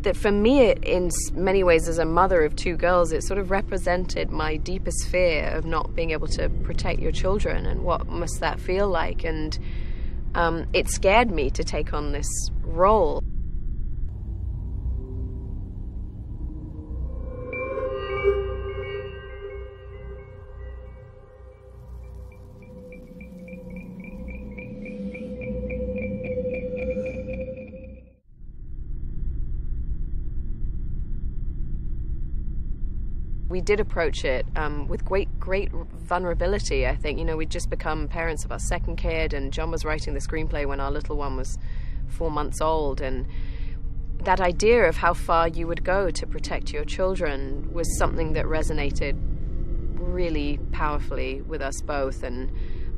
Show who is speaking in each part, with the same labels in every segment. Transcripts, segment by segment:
Speaker 1: that for me, in many ways, as a mother of two girls, it sort of represented my deepest fear of not being able to protect your children, and what must that feel like. And it scared me to take on this role. We did approach it with great vulnerability, I think. You know, we'd just become parents of our second kid, and John was writing the screenplay when our little one was 4 months old. And that idea of how far you would go to protect your children was something that resonated really powerfully with us both. And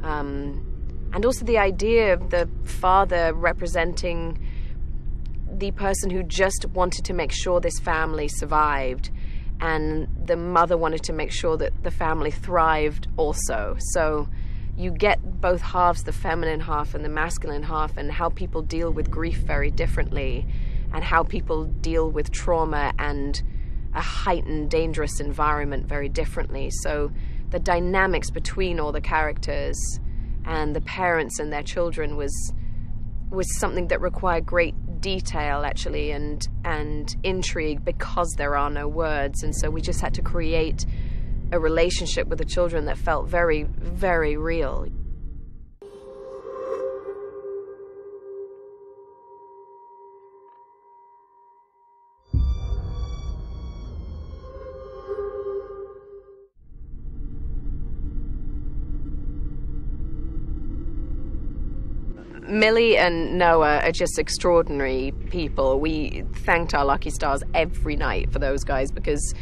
Speaker 1: also the idea of the father representing the person who just wanted to make sure this family survived, and the mother wanted to make sure that the family thrived also. So you get both halves, the feminine half and the masculine half, and how people deal with grief very differently, and how people deal with trauma and a heightened, dangerous environment very differently. So the dynamics between all the characters and the parents and their children was something that required great detail, actually, and intrigue, because there are no words. And so we just had to create a relationship with the children that felt very, very real. Millie and Noah are just extraordinary people. We thanked our lucky stars every night for those guys, because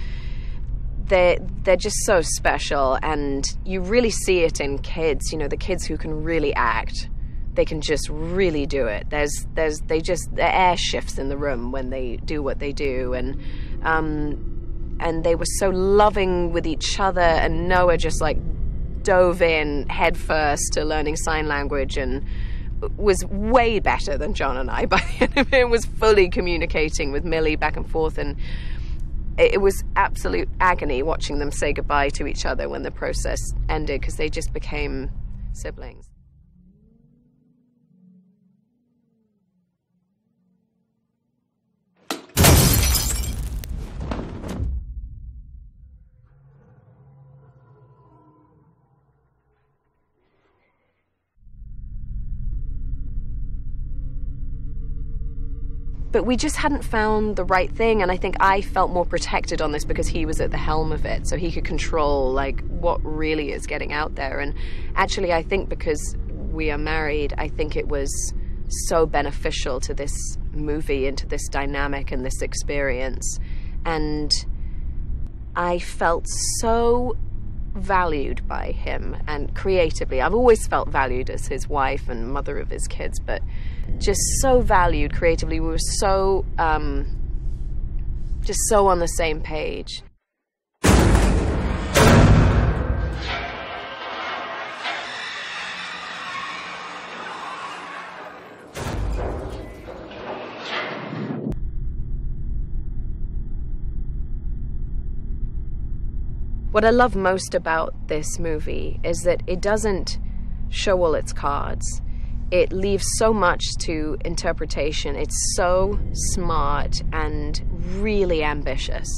Speaker 1: they're just so special, and you really see it in kids. You know, the kids who can really act, they can just really do it. The air shifts in the room when they do what they do, and they were so loving with each other. And Noah just like dove in head first to learning sign language, and was way better than John and I by the end of it. Was fully communicating with Millie back and forth, and it was absolute agony watching them say goodbye to each other when the process ended, because they just became siblings. But we just hadn't found the right thing, and I think I felt more protected on this because he was at the helm of it, so he could control like what really is getting out there. And actually, I think because we are married, I think it was so beneficial to this movie and to this dynamic and this experience. And I felt so valued by him, and creatively. I've always felt valued as his wife and mother of his kids, but just so valued creatively. We were so just so on the same page. What I love most about this movie is that it doesn't show all its cards. It leaves so much to interpretation. It's so smart and really ambitious.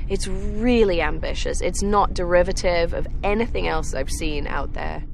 Speaker 1: It's really ambitious. It's not derivative of anything else I've seen out there.